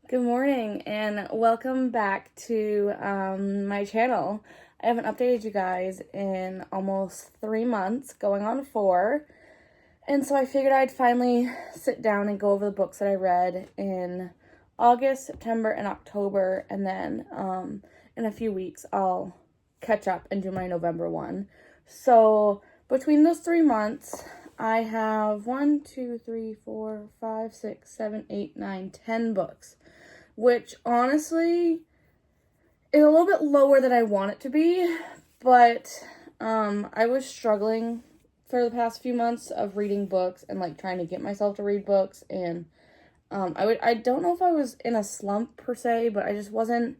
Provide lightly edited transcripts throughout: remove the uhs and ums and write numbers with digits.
Good morning and welcome back to my channel. I haven't updated you guys in almost 3 months, going on 4. And so I figured I'd finally sit down and go over the books that I read in August, September, and October. And then in a few weeks, I'll catch up and do my November one. So between those 3 months, I have 1, 2, 3, 4, 5, 6, 7, 8, 9, 10 books, which honestly is a little bit lower than I want it to be, but I was struggling for the past few months of reading books and like trying to get myself to read books, and I don't know if I was in a slump per se, but I wasn't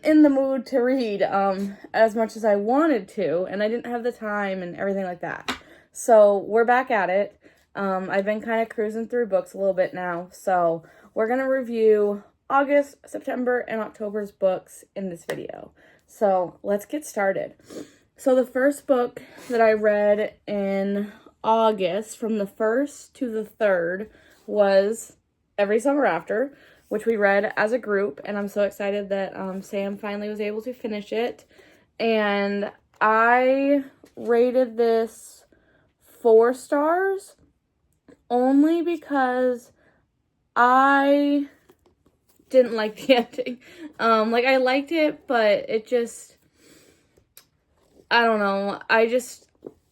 in the mood to read as much as I wanted to, and I didn't have the time and everything like that. So we're back at it. I've been kind of cruising through books a little bit now, so we're gonna review August, September, and October's books in this video. So let's get started. So the first book that I read in August, from the 1st to the 3rd, was Every Summer After, which we read as a group, and I'm so excited that Sam finally was able to finish it. And I rated this 4 stars only because I didn't like the ending. I liked it, but it just, I don't know.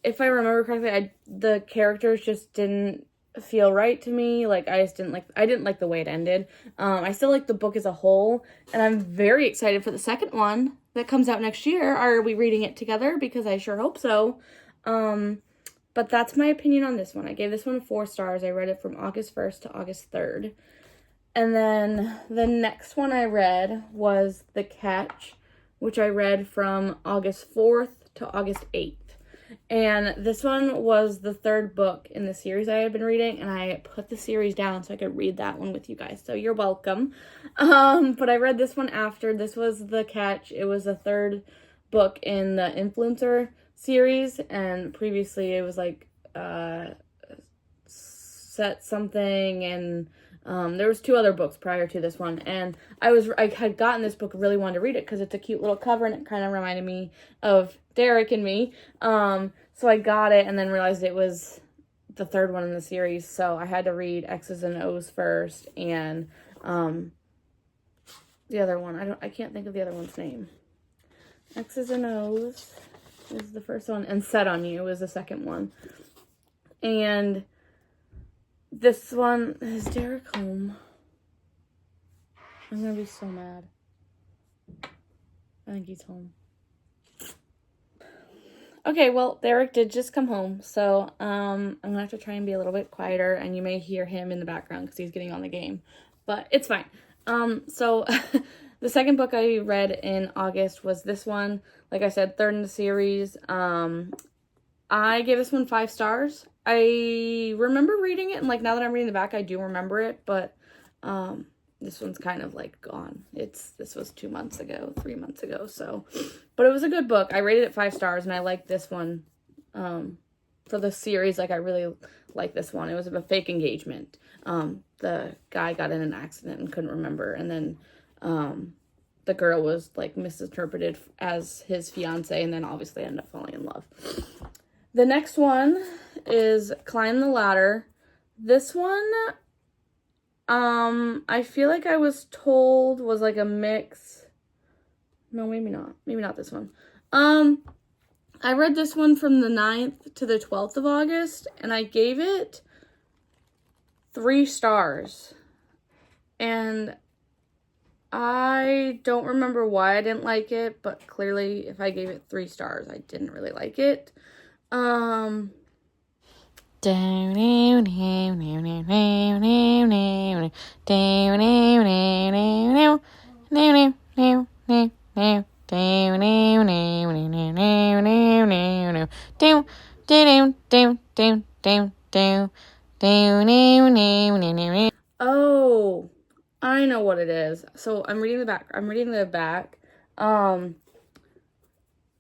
If I remember correctly, the characters just didn't feel right to me. I didn't like the way it ended. I still like the book as a whole, and I'm very excited for the second one that comes out next year. Are we reading it together? Because I sure hope so. But that's my opinion on this one. I gave this one 4 stars. I read it from August 1st to August 3rd. And then the next one I read was The Catch, which I read from August 4th to August 8th. And this one was the 3rd book in the series I had been reading, and I put the series down so I could read that one with you guys. So you're welcome. But I read this one after. This was The Catch. It was the 3rd book in the Influencer series, and previously it was Set something, and there was 2 other books prior to this one, and I had gotten this book, really wanted to read it because it's a cute little cover and it kind of reminded me of Derek and me. So I got it and then realized it was the 3rd one in the series, so I had to read X's and O's first, and the other one, I can't think of the other one's name. X's and O's is the first one, and Set on You is the second one. And this one, is Derek home? I'm gonna be so mad. I think he's home. Okay, well, Derek did just come home, so I'm gonna have to try and be a little bit quieter, and you may hear him in the background because he's getting on the game, but it's fine. So the second book I read in August was this one. Like I said, 3rd in the series. I gave this one 5 stars. I remember reading it, and now that I'm reading the back, I do remember it, but this one's kind of gone. This was 2 months ago, 3 months ago, so, but it was a good book. I rated it 5 stars, and I liked this one for the series. I really liked this one. It was a fake engagement. The guy got in an accident and couldn't remember, and then the girl was misinterpreted as his fiance, and then obviously ended up falling in love. The next one is Climb the Ladder. This one, I feel like I was told was a mix. No, maybe not. Maybe not this one. I read this one from the 9th to the 12th of August, and I gave it 3 stars. And I don't remember why I didn't like it, but clearly if I gave it 3 stars, I didn't really like it. Oh, I know what it is. So I'm reading the back.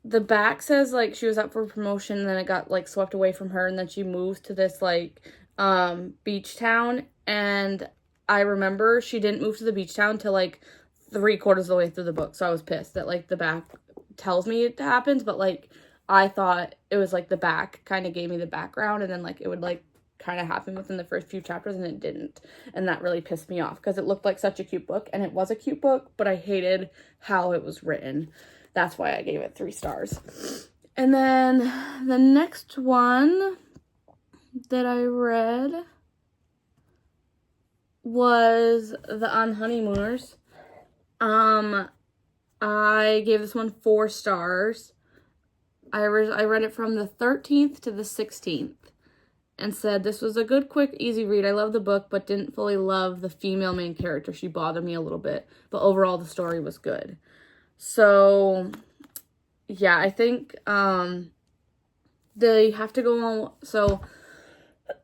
The back says she was up for promotion, and then it got swept away from her, and then she moves to this beach town, and I remember she didn't move to the beach town till like 3/4 of the way through the book. So I was pissed that like the back tells me it happens, but like I thought it was like the back kind of gave me the background, and then like it would like kind of happen within the first few chapters, and it didn't. And that really pissed me off because it looked like such a cute book, and it was a cute book, but I hated how it was written. That's why I gave it 3 stars. And then the next one that I read was The Unhoneymooners. I gave this one 4 stars. I read it from the 13th to the 16th and said this was a good, quick, easy read. I love the book, but didn't fully love the female main character. She bothered me a little bit, but overall the story was good. So yeah, I think they have to go on. So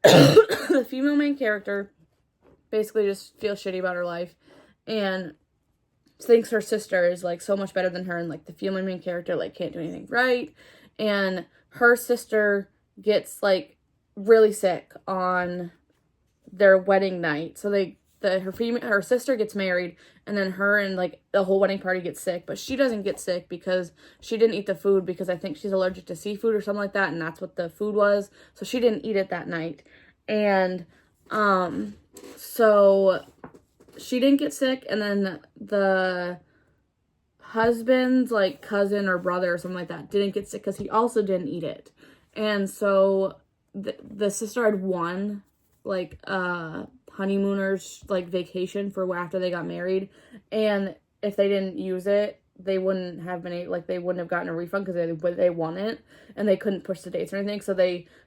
the female main character basically just feels shitty about her life and thinks her sister is like so much better than her, and like the female main character like can't do anything right, and her sister gets like really sick on their wedding night. So her sister gets married, and then her and like the whole wedding party gets sick, but she doesn't get sick because she didn't eat the food, because I think she's allergic to seafood or something like that, and that's what the food was. So she didn't eat it that night, and so she didn't get sick, and then the husband's like cousin or brother or something like that didn't get sick because he also didn't eat it. And so the sister had won like honeymooners like vacation for after they got married, and if they didn't use it, they wouldn't have they wouldn't have gotten a refund because they won it, and they couldn't push the dates or anything. So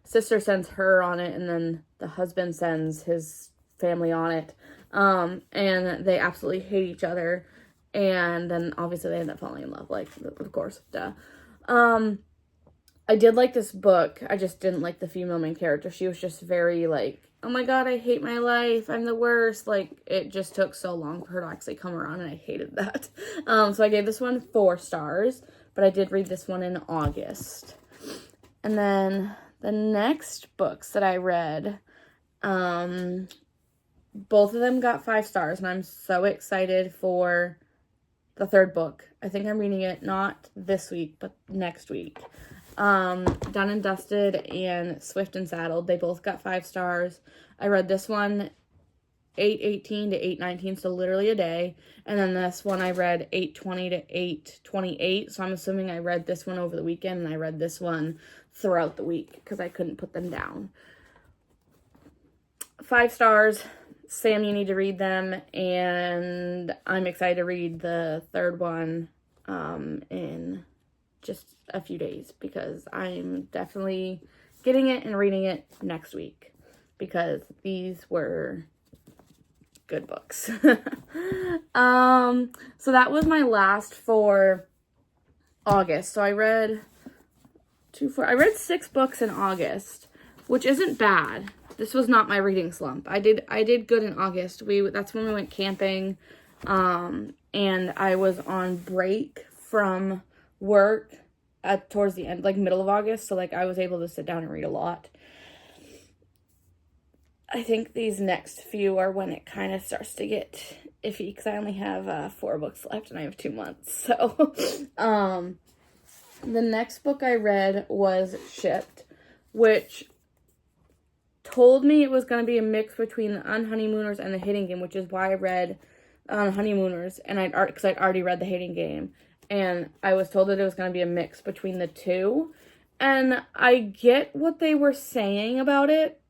sister sends her on it, and then the husband sends his family on it. And they absolutely hate each other, and then obviously they end up falling in love, like, of course, duh. I did like this book. I just didn't like the female main character. She was just very like, oh my god, I hate my life, I'm the worst. Like, it just took so long for her to actually come around, and I hated that. So I gave this one 4 stars, but I did read this one in August. And then the next books that I read, both of them got 5 stars, and I'm so excited for the 3rd book. I think I'm reading it not this week, but next week. Done and Dusted and Swift and Saddled, they both got 5 stars. I read this one 8:18 to 8:19, so literally a day. And then this one I read 8:20 to 8:28, so I'm assuming I read this one over the weekend, and I read this one throughout the week because I couldn't put them down. 5 stars. Sam, you need to read them, and I'm excited to read the 3rd one in just a few days, because I'm definitely getting it and reading it next week, because these were good books. So that was my last for August. So I read 6 books in August, which isn't bad. This was not my reading slump. I did good in August. That's when we went camping, and I was on break from work towards the end, like middle of August, so like I was able to sit down and read a lot. I think these next few are when it kind of starts to get iffy, because I only have 4 books left, and I have 2 months. So the next book I read was Sept, which told me it was going to be a mix between the Unhoneymooners and the Hating Game, which is why I read Honeymooners, and because I'd already read the Hating Game, and I was told that it was going to be a mix between the two, and I get what they were saying about it,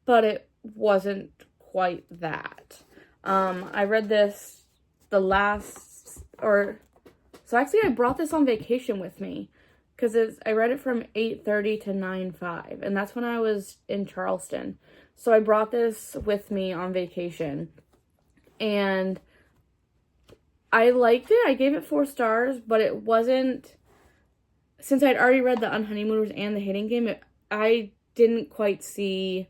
but it wasn't quite that. I read this so actually I brought this on vacation with me, because I read it from 8:30 to 9:05, and that's when I was in Charleston. So I brought this with me on vacation, and I liked it. I gave it 4 stars, but it wasn't, since I'd already read the Unhoneymooners and the Hating Game, I didn't quite see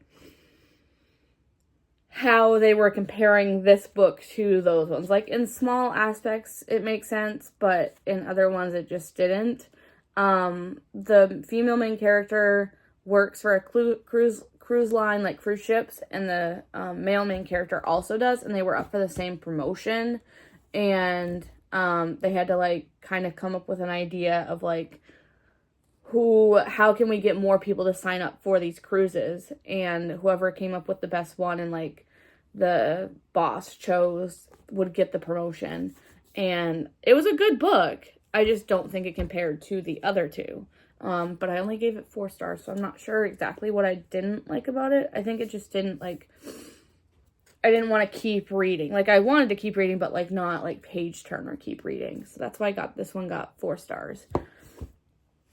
how they were comparing this book to those ones. Like, in small aspects, it makes sense, but in other ones, it just didn't. The female main character works for a cruise line, like cruise ships, and the male main character also does, and they were up for the same promotion, and they had to like kind of come up with an idea of like how can we get more people to sign up for these cruises, and whoever came up with the best one and like the boss chose would get the promotion. And it was a good book. I just don't think it compared to the other two. But I only gave it 4 stars, so I'm not sure exactly what I didn't like about it. I think it just didn't, like, I didn't want to keep reading. Like, I wanted to keep reading, but, like, not, like, page turner keep reading. So that's why this one got 4 stars.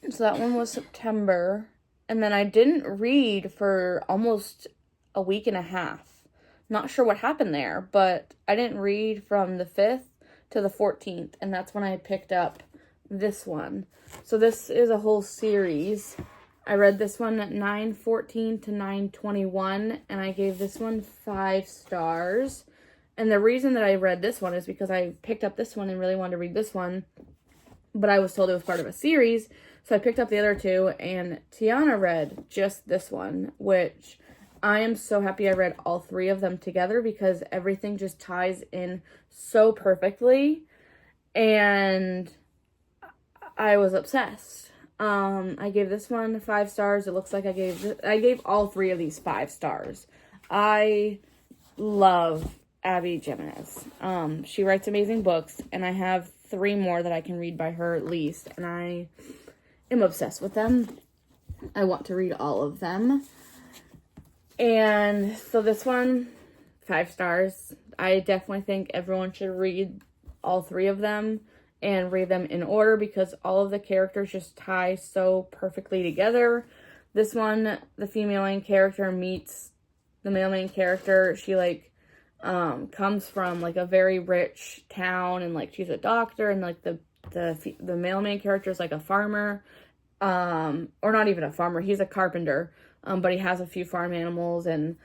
So that one was September. And then I didn't read for almost a week and a half. Not sure what happened there, but I didn't read from the 5th to the 14th, and that's when I picked up this one. So this is a whole series. I read this one at 9:14 to 9:21, and I gave this one 5 stars. And the reason that I read this one is because I picked up this one and really wanted to read this one, but I was told it was part of a series, so I picked up the other 2, and Tiana read just this one, which I am so happy I read all 3 of them together because everything just ties in so perfectly, and I was obsessed. I gave this one 5 stars. It looks like I gave all 3 of these 5 stars. I love Abby Jimenez. She writes amazing books, and I have 3 more that I can read by her at least, and I am obsessed with them. I want to read all of them. And so this one, 5 stars. I definitely think everyone should read all 3 of them and read them in order because all of the characters just tie so perfectly together. This one, the female main character meets the male main character. She like comes from like a very rich town, and like she's a doctor, and like the male main character is like a farmer, or not even a farmer. He's a carpenter, but he has a few farm animals, and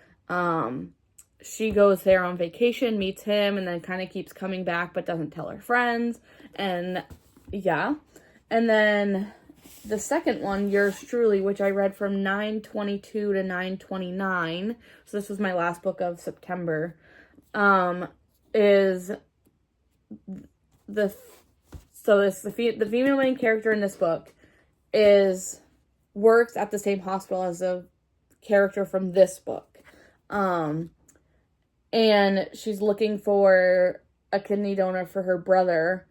she goes there on vacation, meets him, and then kind of keeps coming back, but doesn't tell her friends. And yeah. And then the second one, Yours Truly, which I read from 9:22 to 9:29. So this was my last book of September. Is the female main character in this book works at the same hospital as a character from this book. And she's looking for a kidney donor for her brother,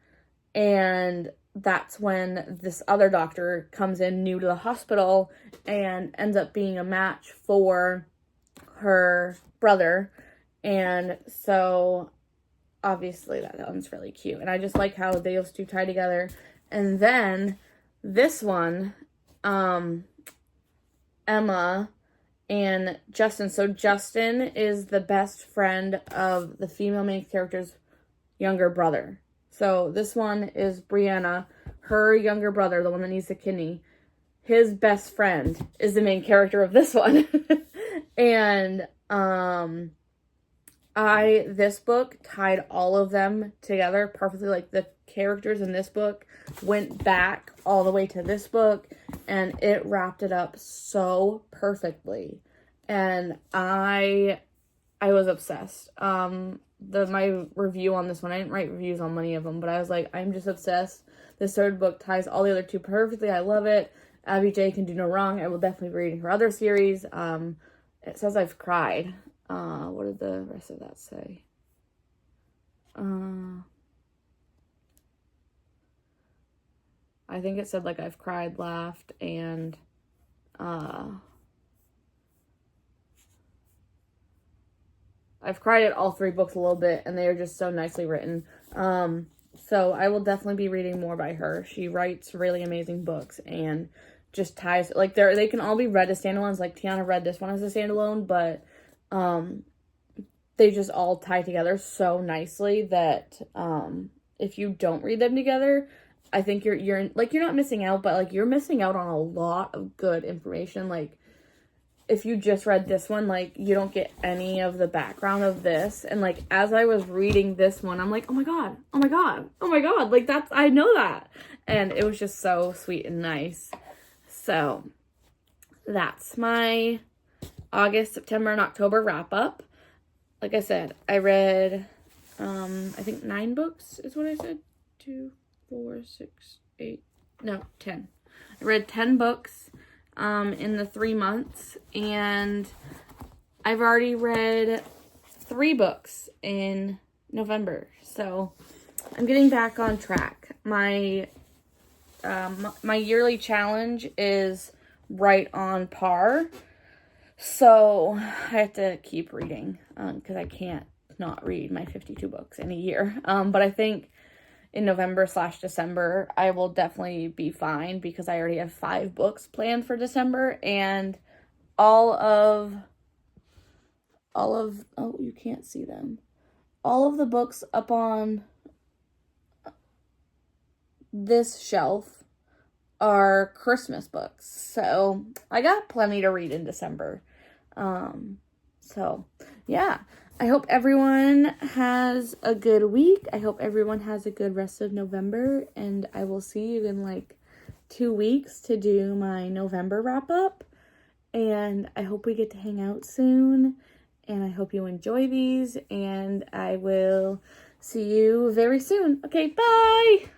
and that's when this other doctor comes in new to the hospital and ends up being a match for her brother. And so obviously that one's really cute, and I just like how those 2 tie together. And then this one, Emma and Justin. So Justin is the best friend of the female main character's younger brother. So this one is Brianna, her younger brother, the one that needs the kidney. His best friend is the main character of this one. And this book tied all of them together perfectly. Like the characters in this book went back all the way to this book, and it wrapped it up so perfectly. And I was obsessed. My review on this one, I didn't write reviews on many of them, but I was like, I'm just obsessed. This 3rd book ties all the other 2 perfectly. I love it. Abby J can do no wrong. I will definitely be reading her other series. It says I've cried. What did the rest of that say? I think it said like I've cried, laughed, and I've cried at all 3 books a little bit, and they are just so nicely written. So I will definitely be reading more by her. She writes really amazing books and just ties, like they can all be read as standalones. Like Tiana read this one as a standalone, but they just all tie together so nicely that if you don't read them together, I think you're not missing out, but like you're missing out on a lot of good information. Like if you just read this one, like you don't get any of the background of this. And like as I was reading this one, I'm like, oh my god, oh my god, oh my god, like I know that. And it was just so sweet and nice. So that's my August, September, and October wrap up. Like I said, I read, I think 9 books is what I said. 2, 4, 6, 8, no, 10. I read 10 books in the 3 months, and I've already read 3 books in November. So I'm getting back on track. My yearly challenge is right on par. So I have to keep reading because I can't not read my 52 books in a year. But I think in November/December, I will definitely be fine because I already have 5 books planned for December, and all of, oh, you can't see them. All of the books up on this shelf are Christmas books. So I got plenty to read in December. So yeah, I hope everyone has a good week. I hope everyone has a good rest of November, and I will see you in like 2 weeks to do my November wrap up. And I hope we get to hang out soon, and I hope you enjoy these, and I will see you very soon. Okay, bye!